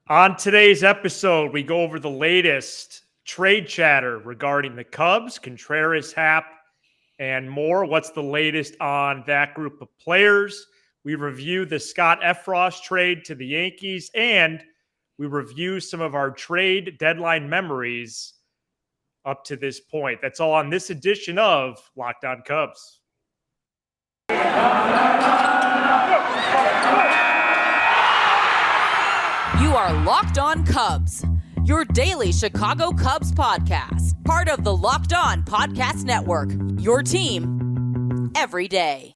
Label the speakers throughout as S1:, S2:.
S1: On today's episode, we go over the latest trade chatter regarding the Cubs, Contreras, Happ, and more. What's the latest on that group of players? We review the Scott Effross trade to the Yankees, and we review some of our trade deadline memories up to this point. That's all on this edition of Locked On Cubs.
S2: You are Locked On Cubs, your daily Chicago Cubs podcast, part of the Locked On Podcast Network, your team every day.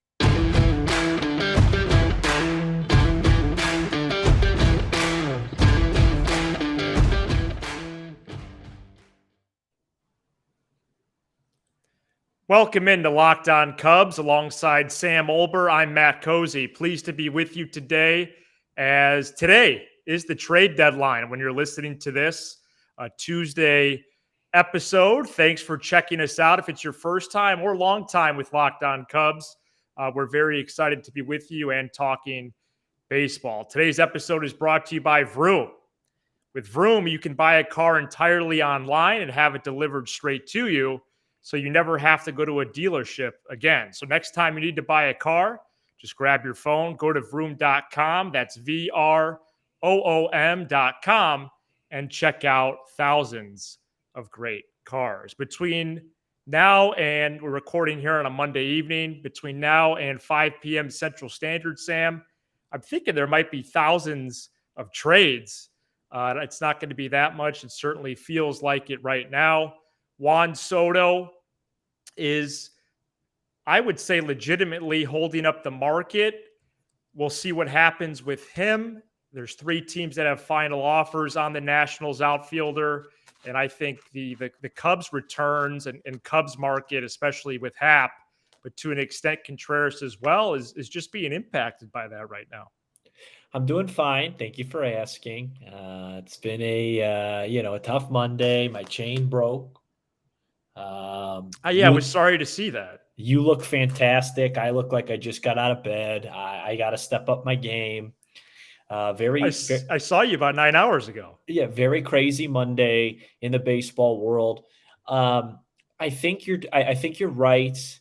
S1: Welcome into Locked On Cubs alongside Sam Olber. I'm Matt Cozy. Pleased to be with you today, as today is the trade deadline when you're listening to this Tuesday episode. Thanks for checking us out. If it's your first time or long time with Locked On Cubs, we're very excited to be with you and talking baseball. Today's episode is brought to you by Vroom. With Vroom, you can buy a car entirely online and have it delivered straight to you, so you never have to go to a dealership again. So next time you need to buy a car, just grab your phone, go to vroom.com. That's VROOM.com, and check out thousands of great cars. Between now and we're recording here on a Monday evening, between now and 5 p.m. Central Standard, Sam, I'm thinking there might be thousands of trades. It's not going to be that much. It certainly feels like it right now. Juan Soto is, I would say, legitimately holding up the market. We'll see what happens with him. There's 3 teams that have final offers on the Nationals outfielder. And I think the Cubs returns and Cubs market, especially with Happ, but to an extent Contreras as well, is just being impacted by that right now.
S3: I'm doing fine. Thank you for asking. It's been a tough Monday. My chain broke.
S1: I was sorry to see that.
S3: You look fantastic. I look like I just got out of bed. I got to step up my game. I
S1: saw you about 9 hours ago.
S3: Yeah, very crazy Monday in the baseball world. I think you're right.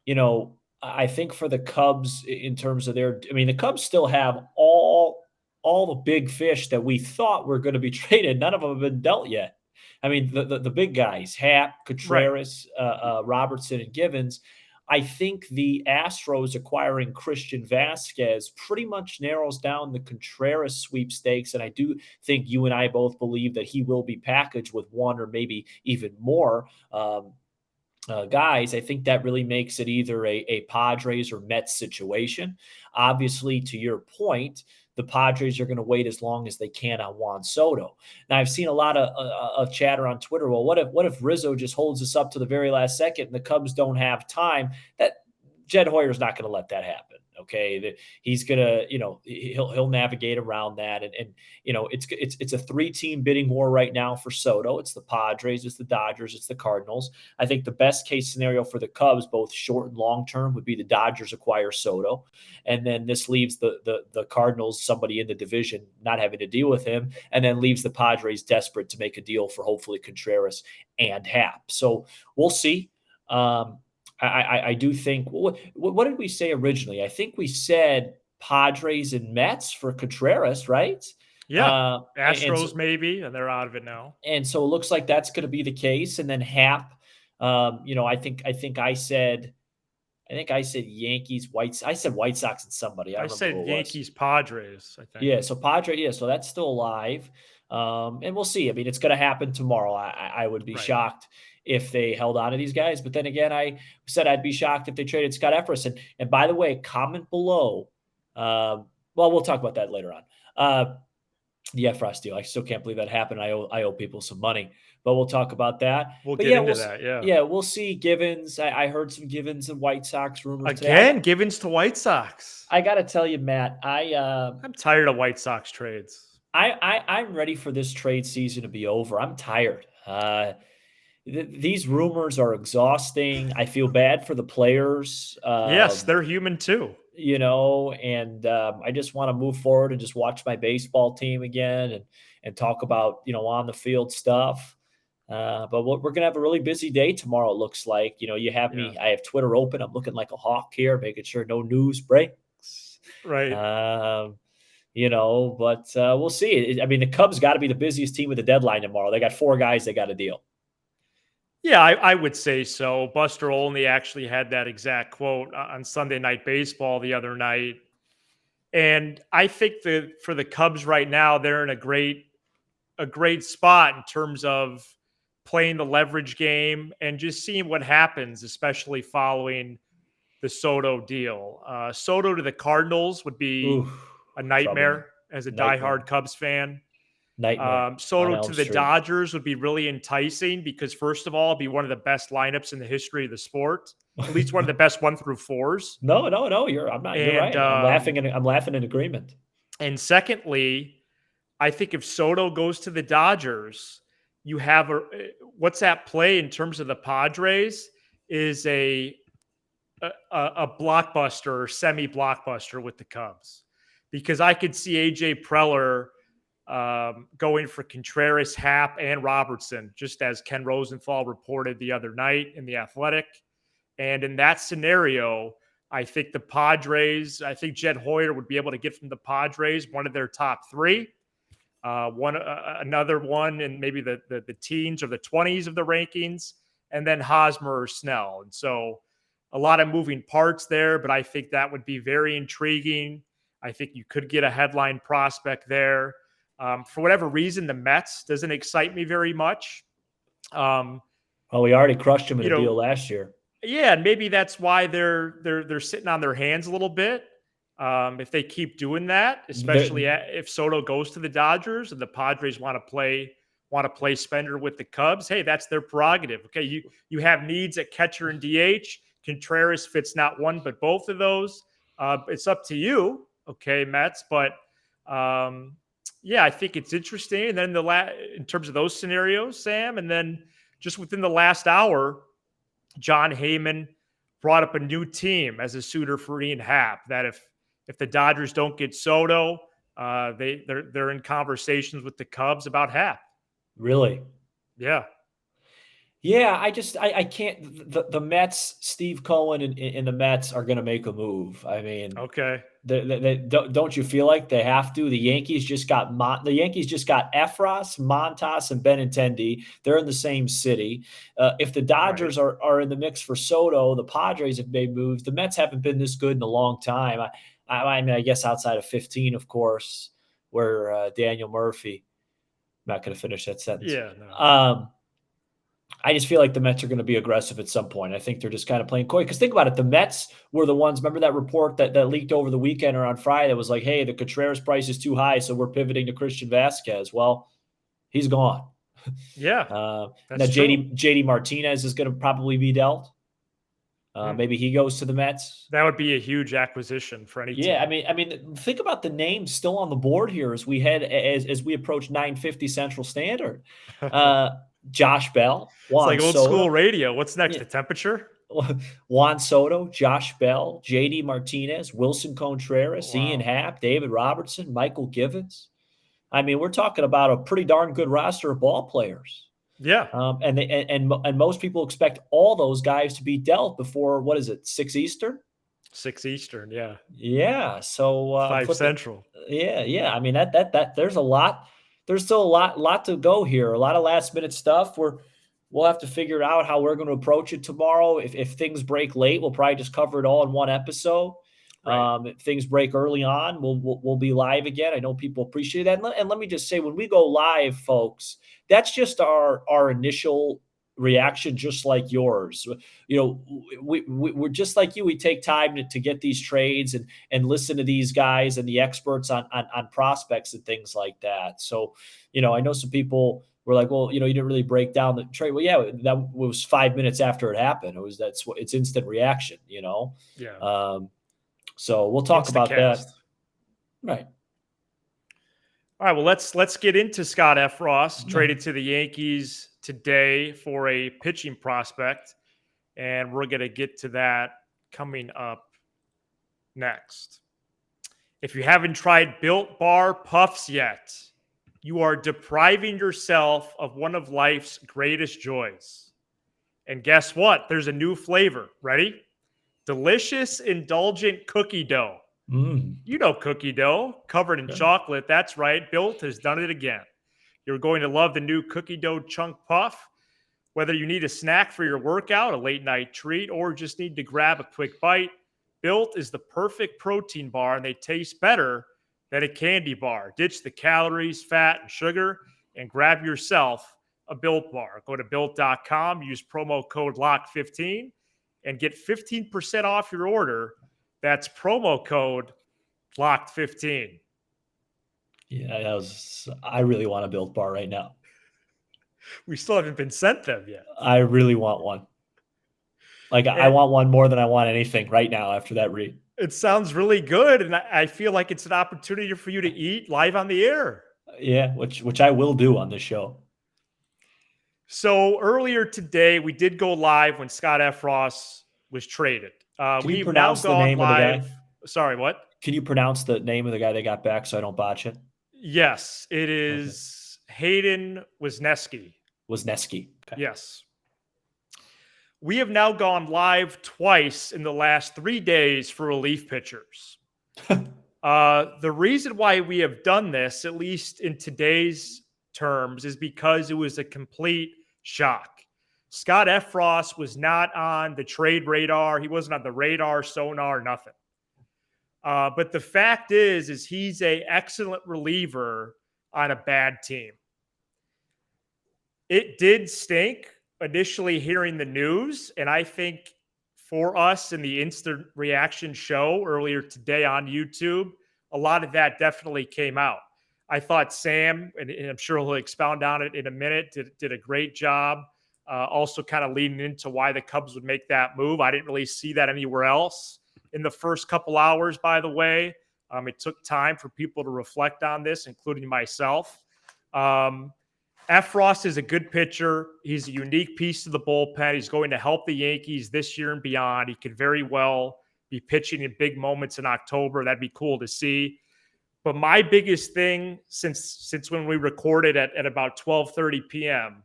S3: You know, I think for the Cubs in terms of the Cubs still have all the big fish that we thought were going to be traded. None of them have been dealt yet. I mean, the big guys, Happ, Contreras, right. Robertson, and Givens. I think the Astros acquiring Christian Vasquez pretty much narrows down the Contreras sweepstakes, and I do think you and I both believe that he will be packaged with one or maybe even more guys. I think that really makes it either a Padres or Mets situation. Obviously, to your point, the Padres are going to wait as long as they can on Juan Soto. Now, I've seen a lot of chatter on Twitter. Well, what if Rizzo just holds us up to the very last second and the Cubs don't have time? That Jed Hoyer's not going to let that happen. Okay, he's gonna, he'll navigate around that, and it's a 3-team bidding war right now for Soto. It's the Padres, it's the Dodgers, it's the Cardinals. I think the best case scenario for the Cubs, both short and long term, would be the Dodgers acquire Soto, and then this leaves the Cardinals, somebody in the division, not having to deal with him, and then leaves the Padres desperate to make a deal for hopefully Contreras and Happ. So we'll see. I do think, what did we say originally? I think we said Padres and Mets for Contreras, right?
S1: Yeah, Astros maybe, and they're out of it now.
S3: And so it looks like that's going to be the case. And then Happ, I think I said Yankees, I said White Sox and somebody.
S1: I said Yankees, Padres, I think.
S3: Yeah, so Padres, yeah, so that's still alive. And we'll see. I mean, it's going to happen tomorrow. I would be shocked if they held on to these guys. But then again, I said I'd be shocked if they traded Scott Effross. And by the way, comment below. We'll talk about that later on. The Effross deal. I still can't believe that happened. I owe people some money, but we'll talk about that.
S1: We'll get into that.
S3: Yeah, we'll see. Givens. I heard some Givens and White Sox rumors
S1: again. Givens to White Sox.
S3: I got to tell you, Matt,
S1: I'm tired of White Sox trades.
S3: I'm ready for this trade season to be over. I'm tired. These rumors are exhausting. I feel bad for the players.
S1: Yes, they're human too.
S3: and I just want to move forward and just watch my baseball team again and talk about, on the field stuff. But we're going to have a really busy day tomorrow. It looks like,
S1: Yeah.
S3: I have Twitter open. I'm looking like a hawk here, making sure no news breaks.
S1: Right.
S3: Um, but we'll see. I mean, the Cubs got to be the busiest team with the deadline tomorrow. They got 4 guys they got to deal.
S1: Yeah, I would say so. Buster Olney actually had that exact quote on Sunday Night Baseball the other night. And I think that for the Cubs right now, they're in a great spot in terms of playing the leverage game and just seeing what happens, especially following the Soto deal. Soto to the Cardinals would be
S3: Ooh,
S1: a
S3: trouble.
S1: nightmare as a diehard
S3: Nightmare.
S1: Cubs fan.
S3: Nightmare on
S1: Soto
S3: Elm
S1: to the
S3: Street.
S1: Dodgers would be really enticing because, first of all, it'd be one of the best lineups in the history of the sport, at least one of the best 1 through 4s.
S3: No. You're
S1: And
S3: right. I'm laughing in agreement.
S1: and secondly, I think if Soto goes to the Dodgers, you have what's at play in terms of the Padres is a blockbuster or semi blockbuster with the Cubs, because I could see AJ Preller going for Contreras, Happ, and Robertson, just as Ken Rosenthal reported the other night in The Athletic. And in that scenario, I think Jed Hoyer would be able to get from the Padres one of their top 3. Another one in maybe the teens or the 20s of the rankings, and then Hosmer or Snell. And so a lot of moving parts there, but I think that would be very intriguing. I think you could get a headline prospect there. For whatever reason, the Mets doesn't excite me very much.
S3: Well, we already crushed him in
S1: You
S3: a deal
S1: know,
S3: last year.
S1: yeah, and maybe that's why they're sitting on their hands a little bit. If they keep doing that, especially if Soto goes to the Dodgers and the Padres want to play spender with the Cubs, hey, that's their prerogative. Okay, you have needs at catcher and DH. Contreras fits not one but both of those. It's up to you, okay, Mets. But yeah, I think it's interesting. And then in terms of those scenarios, Sam, and then just within the last hour, John Heyman brought up a new team as a suitor for Ian Happ. That if the Dodgers don't get Soto, they're in conversations with the Cubs about Happ.
S3: Really?
S1: Yeah.
S3: Yeah, I can't. The Mets, Steve Cohen and the Mets are going to make a move. I mean,
S1: Okay.
S3: don't you feel like they have to? The Yankees just got Effross, Montas, and Benintendi. They're in the same city. If the Dodgers are in the mix for Soto, the Padres have made moves. The Mets haven't been this good in a long time. I mean, I guess outside of 15, of course, where Daniel Murphy. I'm not going to finish that sentence.
S1: Yeah. No.
S3: I just feel like the Mets are going to be aggressive at some point. I think they're just kind of playing coy. Because think about it, the Mets were the ones. Remember that report that leaked over the weekend or on Friday that was like, "Hey, the Contreras price is too high, so we're pivoting to Christian Vasquez." Well, he's gone.
S1: Yeah.
S3: Now
S1: That's true.
S3: JD Martinez is going to probably be dealt. Maybe he goes to the Mets.
S1: That would be a huge acquisition for any team.
S3: Yeah, I mean, think about the names still on the board here as we approach 9:50 Central Standard. Josh Bell,
S1: It's
S3: Juan
S1: like old
S3: Soto.
S1: school radio. What's next?
S3: Yeah.
S1: The temperature?
S3: Juan Soto, Josh Bell, JD Martinez, Wilson Contreras, Ian Happ, David Robertson, Michael Givens. I mean, we're talking about a pretty darn good roster of ball players.
S1: Yeah.
S3: And most people expect all those guys to be dealt before, what is it, 6 Eastern?
S1: 6 Eastern, yeah.
S3: Yeah. So
S1: 5 Central.
S3: Yeah. I mean, that there's a lot. There's still a lot to go here. A lot of last minute stuff. We'll have to figure out how we're going to approach it tomorrow. If things break late, we'll probably just cover it all in one episode. Right. If things break early on, we'll be live again. I know people appreciate that. And let me just say, when we go live, folks, that's just our initial reaction, just like yours. We're just like you. We take time to get these trades and listen to these guys and the experts on prospects and things like that. So, I know some people were like, well, you didn't really break down the trade. Well, yeah, that was 5 minutes after it happened. It's instant reaction,
S1: Yeah.
S3: So we'll talk about that. Right.
S1: All right. Well, let's get into Scott Effross, traded to the Yankees today for a pitching prospect, and we're going to get to that coming up next. If you haven't tried Built Bar Puffs yet, you are depriving yourself of one of life's greatest joys. And guess what? There's a new flavor. Ready? Delicious, indulgent cookie dough. You know cookie dough, covered in chocolate. That's right. Built has done it again. You're going to love the new cookie dough chunk puff. Whether you need a snack for your workout, a late night treat, or just need to grab a quick bite, Built is the perfect protein bar, and they taste better than a candy bar. Ditch the calories, fat, and sugar, and grab yourself a Built bar. Go to Built.com, use promo code LOCK15, and get 15% off your order. That's promo code LOCKed15.
S3: Yeah, I really want a Built bar right now.
S1: We still haven't been sent them yet.
S3: I really want one. I want one more than I want anything right now after that read.
S1: It sounds really good, and I feel like it's an opportunity for you to eat live on the air.
S3: Yeah, which I will do on this show.
S1: So earlier today, we did go live when Scott Effross was traded.
S3: Can you
S1: We've
S3: pronounce
S1: now
S3: the
S1: gone
S3: name of the
S1: live.
S3: guy?
S1: Sorry, what?
S3: Can you pronounce the name of the guy they got back so I don't botch it?
S1: Yes, it is Hayden Wesneski.
S3: Wesneski. Okay.
S1: Yes. We have now gone live twice in the last 3 days for relief pitchers. The reason why we have done this, at least in today's terms, is because it was a complete shock. Scott Effross was not on the trade radar. He wasn't on the radar, sonar, nothing. But the fact is he's an excellent reliever on a bad team. It did stink initially hearing the news, and I think for us in the instant reaction show earlier today on YouTube, a lot of that definitely came out. I thought Sam, and I'm sure he'll expound on it in a minute, did a great job. Also kind of leading into why the Cubs would make that move. I didn't really see that anywhere else in the first couple hours, by the way. It took time for people to reflect on this, including myself. Effross is a good pitcher. He's a unique piece to the bullpen. He's going to help the Yankees this year and beyond. He could very well be pitching in big moments in October. That'd be cool to see. But my biggest thing since when we recorded at about 12:30 p.m.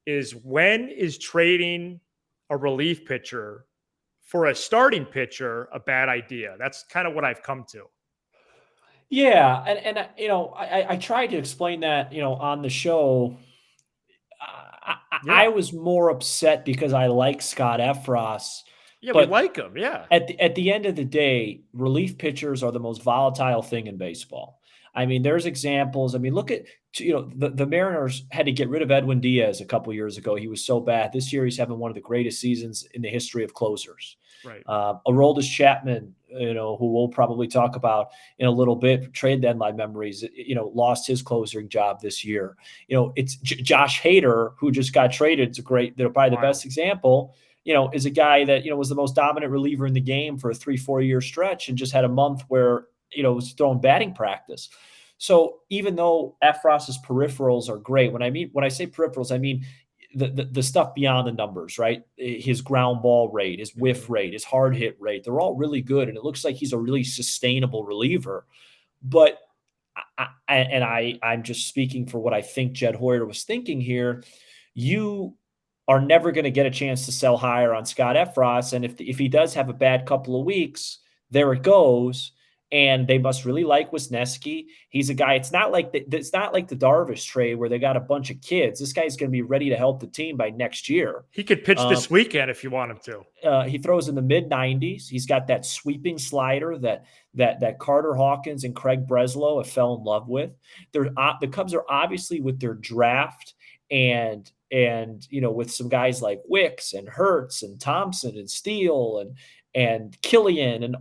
S1: is, when is trading a relief pitcher for a starting pitcher a bad idea? That's kind of what I've come to.
S3: Yeah, and I tried to explain that, on the show. I was more upset because I like Scott Effross.
S1: Yeah, we like him. Yeah.
S3: At the end of the day, relief pitchers are the most volatile thing in baseball. I mean, there's examples. I mean, look at, the Mariners had to get rid of Edwin Diaz a couple years ago. He was so bad. This year, he's having one of the greatest seasons in the history of closers.
S1: Right.
S3: Aroldis Chapman, who we'll probably talk about in a little bit, trade deadline memories, lost his closing job this year. It's Josh Hader, who just got traded. It's a great, probably the best example, is a guy that, was the most dominant reliever in the game for a 3-4 year stretch and just had a month where, was throwing batting practice. So even though Effross's peripherals are great, when I say peripherals, I mean the stuff beyond the numbers, right? His ground ball rate, his whiff rate, his hard hit rate, they're all really good. And it looks like he's a really sustainable reliever. But I'm just speaking for what I think Jed Hoyer was thinking here. You are never going to get a chance to sell higher on Scott Effross. And if he does have a bad couple of weeks, there it goes. And they must really like Wesneski. He's a guy. It's not like the Darvish trade where they got a bunch of kids. This guy's going to be ready to help the team by next year.
S1: He could pitch this weekend if you want him to.
S3: He throws in the mid-90s. He's got that sweeping slider that Carter Hawkins and Craig Breslow have fell in love with. The Cubs are obviously, with their draft and with some guys like Wicks and Hertz and Thompson and Steele and Killian, and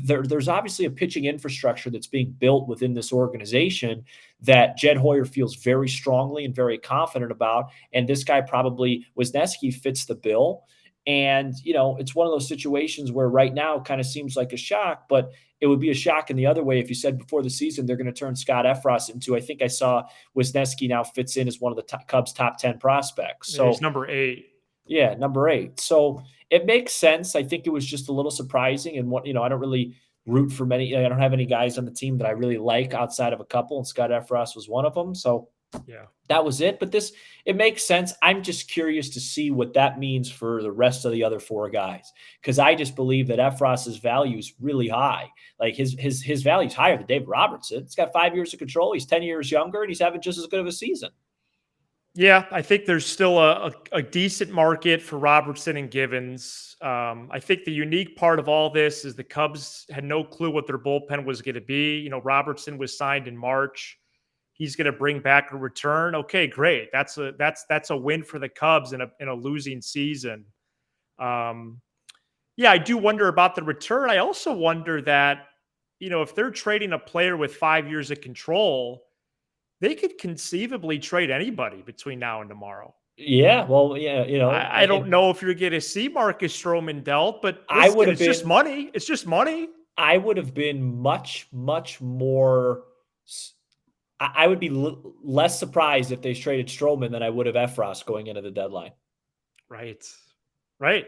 S3: there's obviously a pitching infrastructure that's being built within this organization that Jed Hoyer feels very strongly and very confident about. And this guy Wesneski fits the bill. And, it's one of those situations where right now it kind of seems like a shock, but it would be a shock in the other way if you said before the season they're going to turn Scott Effross into, I think I saw Wesneski now fits in as one of the Cubs' top 10 prospects. So
S1: he's number 8.
S3: Yeah, number 8. So it makes sense. I think it was just a little surprising. And I don't really root for many. I don't have any guys on the team that I really like outside of a couple, and Scott Effross was one of them. So
S1: Yeah.
S3: that was it. But it makes sense. I'm just curious to see what that means for the rest of the other 4 guys, because I just believe that Effross's value is really high. Like his value is higher than David Robertson. He's got 5 years of control. He's 10 years younger, and he's having just as good of a season.
S1: Yeah, I think there's still a decent market for Robertson and Givens. I think the unique part of all this is the Cubs had no clue what their bullpen was going to be. You know, Robertson was signed in March. He's going to bring back a return. Okay, great. That's a win for the Cubs in a losing season. Yeah, I do wonder about the return. I also wonder that, you know, if they're trading a player with 5 years of control, they could conceivably trade anybody between now and tomorrow.
S3: Yeah, well, yeah,
S1: I don't know if you're going to see Marcus Stroman dealt, but
S3: I would
S1: listen,
S3: have
S1: it's just
S3: been
S1: money. It's just money.
S3: I would have been much, much more. I would be less surprised if they traded Stroman than I would have Effross going into the deadline.
S1: Right. Right.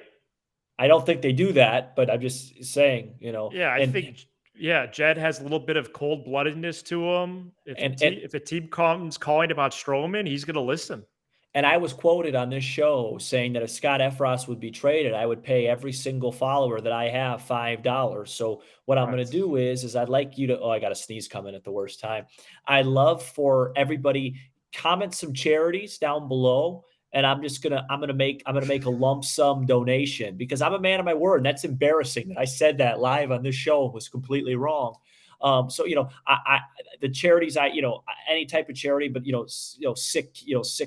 S3: I don't think they do that, but I'm just saying,
S1: Yeah, I think Jed has a little bit of cold-bloodedness to him. If a team comes calling about Stroman, he's going to listen.
S3: And I was quoted on this show saying that if Scott Effross would be traded, I would pay every single follower that I have $5. So what I'm going to do is I'd like you to, I got a sneeze coming at the worst time. I'd love for everybody comment some charities down below. And I'm going to make a lump sum donation because I'm a man of my word. And that's embarrassing that I said that live on this show was completely wrong. So the charities, any type of charity, but sick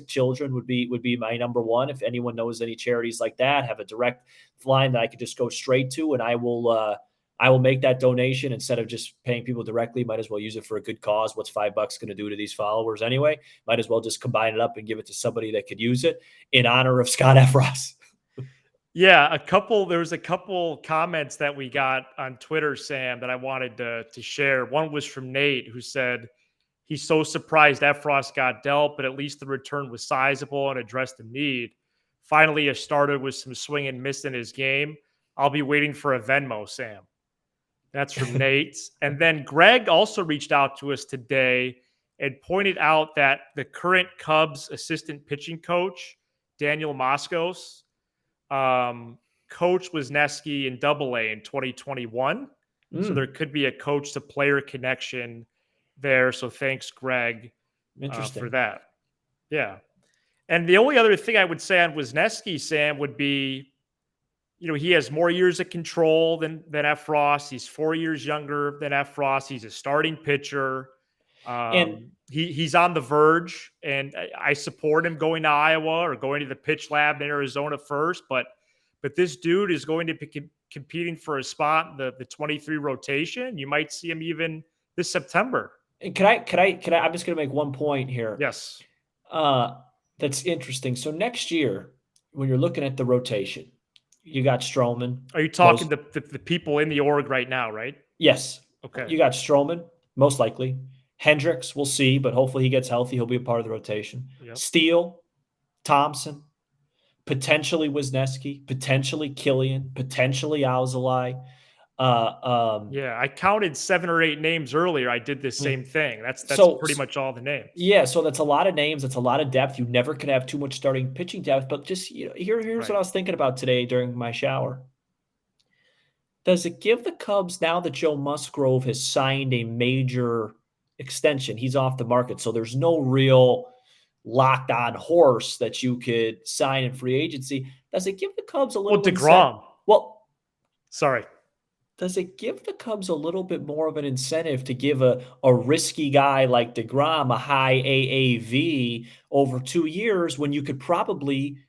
S3: children would be my number one. If anyone knows any charities like that, have a direct line that I could just go straight to, and I will make that donation instead of just paying people directly. Might as well use it for a good cause. What's $5 going to do to these followers anyway? Might as well just combine it up and give it to somebody that could use it in honor of Scott Effross.
S1: Yeah, there was a couple comments that we got on Twitter, Sam, that I wanted to share. One was from Nate, who said he's so surprised Effross got dealt, but at least the return was sizable and addressed the need. Finally, a starter with some swing and miss in his game. I'll be waiting for a Venmo, Sam. That's from Nate. And then Greg also reached out to us today and pointed out that the current Cubs assistant pitching coach, Daniel Moskos, coach Wesneski in AA in 2021. So there could be a coach to player connection there. So thanks, Greg, for that. Yeah. And the only other thing I would say on Wesneski, Sam, would be, he has more years of control than Effross. He's 4 years younger than Effross. He's a starting pitcher. He's on the verge, and I support him going to Iowa or going to the pitch lab in Arizona first. But this dude is going to be competing for a spot in the 23 rotation. You might see him even this September.
S3: And can I? I'm just going to make one point here.
S1: Yes.
S3: That's interesting. So next year, when you're looking at the rotation, you got Stroman.
S1: Are you talking the people in the org right now, right?
S3: Yes.
S1: Okay.
S3: You got Stroman, most likely. Hendricks, we'll see, but hopefully he gets healthy. He'll be a part of the rotation. Yep. Steele, Thompson, potentially Wesneski, potentially Killian, potentially Alzolay.
S1: I counted 7 or 8 names earlier. I did this same thing. That's pretty much all the names.
S3: Yeah, so that's a lot of names. That's a lot of depth. You never could have too much starting pitching depth. But just here's what I was thinking about today during my shower. Does it give the Cubs, now that Joe Musgrove has signed a major extension, he's off the market, so there's no real locked on horse that you could sign in free agency. Does it give the Cubs a little
S1: DeGrom? Sorry.
S3: Does it give the Cubs a little bit more of an incentive to give a risky guy like DeGrom a high AAV over 2 years when you could probably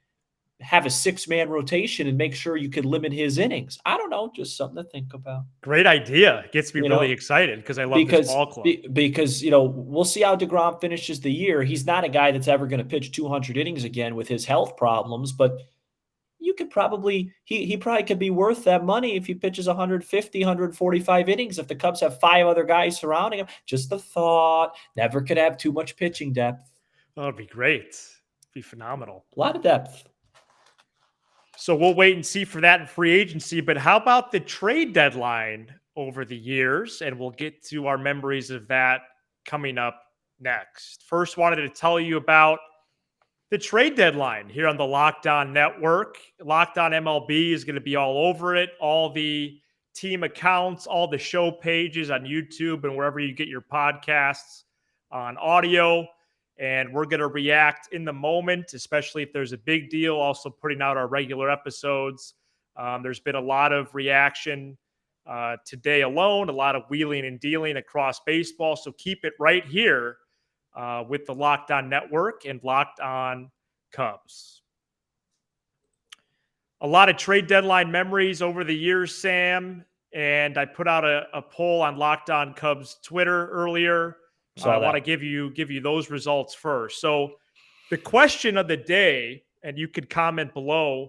S3: have a 6-man rotation and make sure you could limit his innings? I don't know, just something to think about.
S1: Great idea. It gets me really excited because I love this ball club.
S3: Because, we'll see how DeGrom finishes the year. He's not a guy that's ever going to pitch 200 innings again with his health problems, but you could probably he probably could be worth that money if he pitches 150, 145 innings if the Cubs have 5 other guys surrounding him. Just a thought. Never could have too much pitching depth.
S1: Oh, it'd be great. It'd be phenomenal.
S3: A lot of depth.
S1: So we'll wait and see for that in free agency. But how about the trade deadline? over the years, and we'll get to our memories of that coming up next. First, wanted to tell you about the trade deadline here on the Locked On Network. Locked On MLB is going to be all over it. All the team accounts, all the show pages on YouTube and wherever you get your podcasts on audio. And we're going to react in the moment, especially if there's a big deal. Also putting out our regular episodes. There's been a lot of reaction today alone, a lot of wheeling and dealing across baseball. So keep it right here with the Locked On Network and Locked On Cubs. A lot of trade deadline memories over the years, Sam. And I put out a poll on Locked On Cubs Twitter earlier. I want to give you those results first. So the question of the day, and you could comment below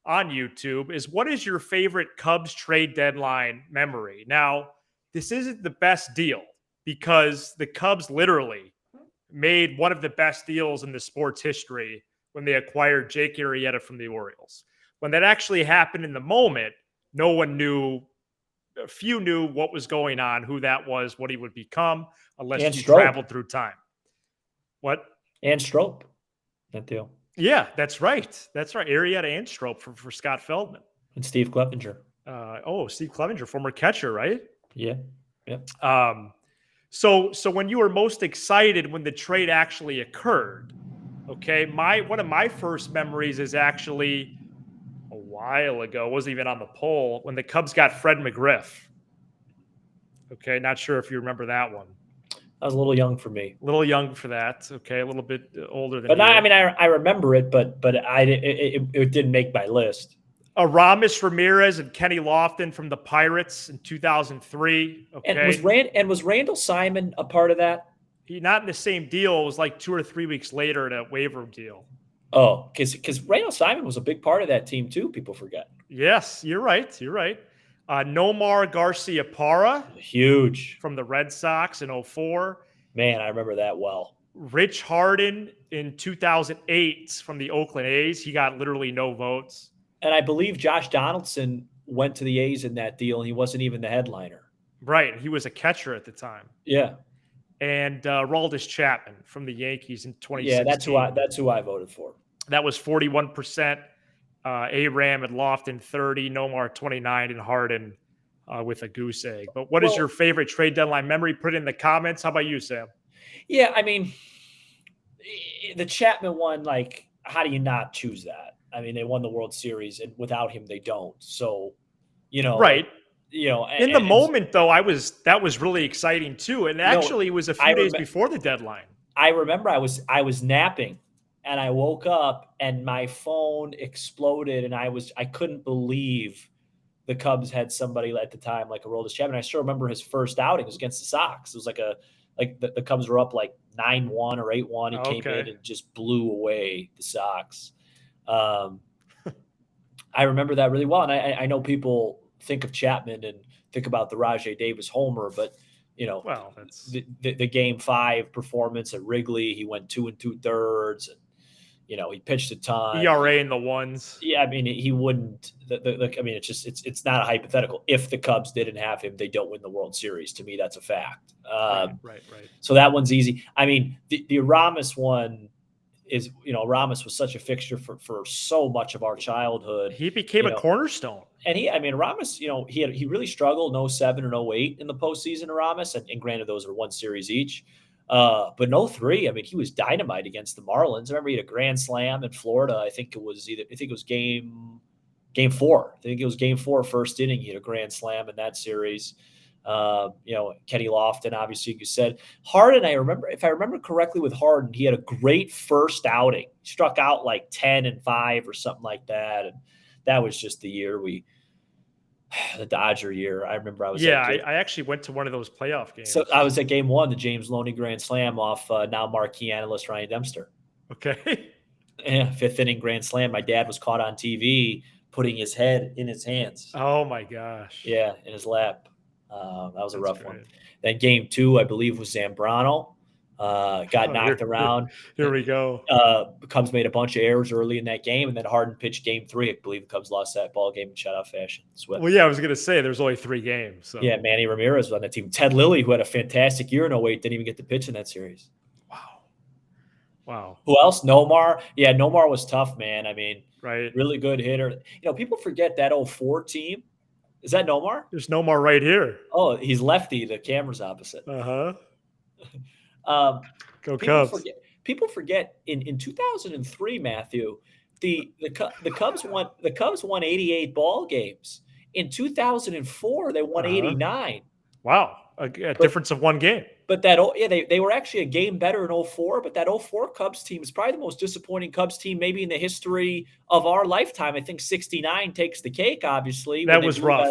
S1: on YouTube, is what is your favorite Cubs trade deadline memory? Now, this isn't the best deal because the Cubs literally made one of the best deals in the sports history when they acquired Jake Arrieta from the Orioles. When that actually happened in the moment, no one knew. Few knew what was going on, who that was, what he would become, unless you traveled through time. What?
S3: And Strop, that deal.
S1: Yeah, that's right. That's right. Arrieta and Strop for Scott Feldman.
S3: And Steve Clevenger.
S1: Steve Clevenger, former catcher, right?
S3: Yeah.
S1: So when you were most excited when the trade actually occurred, okay, one of my first memories is actually a while ago, wasn't even on the poll, when the Cubs got Fred McGriff. Okay, not sure if you remember that one.
S3: I was a little young for me.
S1: A little young for that. Okay, a little bit older than
S3: but
S1: you.
S3: I mean, I remember it, but it didn't make my list.
S1: Aramis Ramirez and Kenny Lofton from the Pirates in 2003. Okay,
S3: and was Randall Simon a part of that?
S1: He not in the same deal. It was like 2 or 3 weeks later in a waiver deal.
S3: Oh, because Randall Simon was a big part of that team too. People forget.
S1: Yes, you're right. You're right. Nomar Garciaparra.
S3: Huge.
S1: From the Red Sox in 2004.
S3: Man, I remember that well.
S1: Rich Harden in 2008 from the Oakland A's. He got literally no votes.
S3: And I believe Josh Donaldson went to the A's in that deal, and he wasn't even the headliner.
S1: Right. He was a catcher at the time.
S3: Yeah.
S1: And Aroldis Chapman from the Yankees in 2016.
S3: Yeah, that's who I voted for.
S1: That was 41%. Aram and Lofton 30, Nomar 29, and Harden with a goose egg. But what is your favorite trade deadline memory? Put it in the comments. How about you, Sam?
S3: Yeah, I mean, the Chapman one, like, how do you not choose that? I mean, they won the World Series, and without him, they don't. So,
S1: right. In the moment, though, that was really exciting too. And actually, it was a few days before the deadline.
S3: I remember I was napping, and I woke up, and my phone exploded, and I couldn't believe the Cubs had somebody at the time like Aroldis Chapman. I still remember his first outing was against the Sox. It was like the Cubs were up like 9-1 or 8-1. He came in and just blew away the Sox. I remember that really well, and I know people think of Chapman and think about the Rajai Davis homer, but
S1: that's
S3: the Game 5 performance at Wrigley. He went 2 2/3, and he pitched a ton.
S1: ERA in the ones.
S3: Yeah, I mean, he wouldn't. I mean, it's not a hypothetical. If the Cubs didn't have him, they don't win the World Series. To me, that's a fact.
S1: Right.
S3: So that one's easy. I mean, the Aramis one is, Aramis was such a fixture for so much of our childhood.
S1: He became a cornerstone.
S3: And Aramis, he really struggled in 07 and 08 in the postseason, Aramis, and granted those are one series each. But in 03, I mean, he was dynamite against the Marlins. I remember he had a grand slam in Florida. I think it was game 4. I think it was game 4, first inning. He had a grand slam in that series. Kenny Lofton, obviously, you said. Harden, if I remember correctly with Harden, he had a great first outing. He struck out like 10-5 or something like that. And that was just the year the Dodger year. I remember I was
S1: I actually went to one of those playoff games.
S3: So I was at game 1, the James Loney grand slam off now marquee analyst Ryan Dempster.
S1: Okay.
S3: Yeah, 5th inning grand slam. My dad was caught on TV putting his head in his hands.
S1: Oh my gosh.
S3: Yeah, in his lap. That was a rough one. Then game 2, I believe, was Zambrano. got knocked around.
S1: Here we go.
S3: Cubs made a bunch of errors early in that game, and then Harden pitched game 3. I believe the Cubs lost that ball game in shutout fashion.
S1: Well, yeah, I was going to say there's only 3 games. So.
S3: Yeah, Manny Ramirez was on that team. Ted Lilly, who had a fantastic year in 08, didn't even get to pitch in that series.
S1: Wow.
S3: Who else? Nomar. Yeah, Nomar was tough, man. I mean,
S1: right.
S3: Really good hitter. People forget that 04 team. Is that Nomar?
S1: There's Nomar right here.
S3: Oh, he's lefty. The camera's opposite.
S1: Go
S3: people
S1: Cubs.
S3: People forget in 2003, Matthew, the Cubs won 88 ball games. In 2004, they won 89.
S1: Wow, a difference of 1 game.
S3: But they were actually a game better in 04, but that 04 Cubs team is probably the most disappointing Cubs team maybe in the history of our lifetime. I think 69 takes the cake, obviously.
S1: That was rough.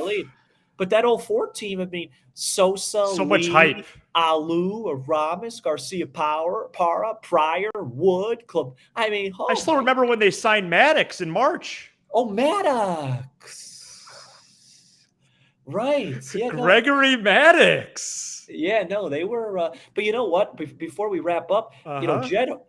S3: But that 04 team, I mean, Sosa,
S1: so much hype.
S3: Alou, Aramis, Garcia Parra, Pryor, Wood, Club. I mean,
S1: I still remember when they signed Maddox in March.
S3: Oh, Maddox. Right. Yeah,
S1: Gregory Maddox.
S3: Yeah, no, they were. But you know what? Before we wrap up,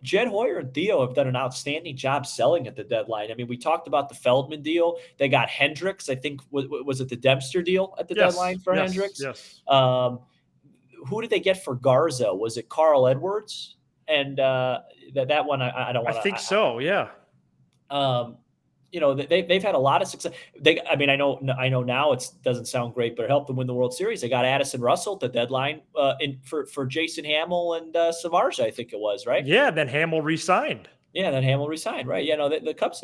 S3: Jed Hoyer and Theo have done an outstanding job selling at the deadline. I mean, we talked about the Feldman deal. They got Hendricks. I think was it the Dempster deal at the deadline for Hendricks?
S1: Yes.
S3: Who did they get for Garza? Was it Carl Edwards? And that one, I don't want to.
S1: I think so. Yeah.
S3: They've had a lot of success. I know now it doesn't sound great, but it helped them win the World Series. They got Addison Russell at the deadline for Jason Hamill and Samardzija, I think it was, right?
S1: Yeah, then Hamill re-signed.
S3: Yeah, then Hamill re-signed, right? Yeah, no, the Cubs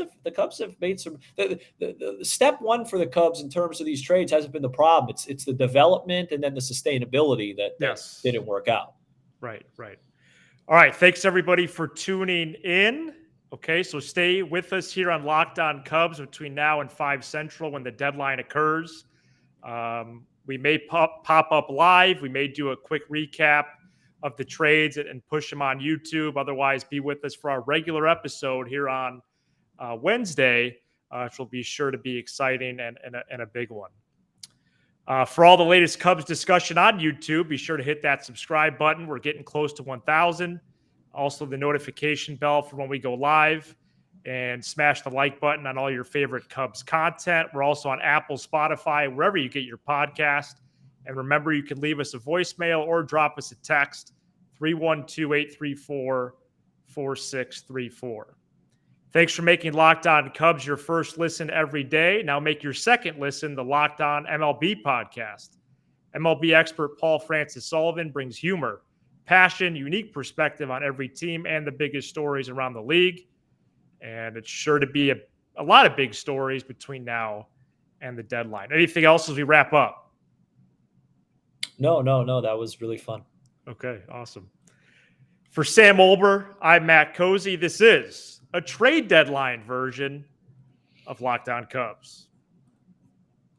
S3: have made some. The step one for the Cubs in terms of these trades hasn't been the problem. It's the development and then the sustainability that didn't work out.
S1: Right. All right, thanks everybody for tuning in. Okay, so stay with us here on Locked On Cubs between now and 5 Central when the deadline occurs. We may pop up live. We may do a quick recap of the trades and push them on YouTube. Otherwise, be with us for our regular episode here on Wednesday, which will be sure to be exciting and a big one. For all the latest Cubs discussion on YouTube, be sure to hit that subscribe button. We're getting close to 1,000. Also, the notification bell for when we go live, and smash the like button on all your favorite Cubs content. We're also on Apple, Spotify, wherever you get your podcast. And remember, you can leave us a voicemail or drop us a text, 312-834-4634. Thanks for making Locked On Cubs your first listen every day. Now make your second listen the Locked On MLB podcast. MLB expert Paul Francis Sullivan brings humor, passion, unique perspective on every team and the biggest stories around the league. And it's sure to be a lot of big stories between now and the deadline. Anything else as we wrap up?
S3: No. That was really fun.
S1: Okay, awesome. For Sam Olber, I'm Matt Cozy. This is a trade deadline version of Locked On Cubs.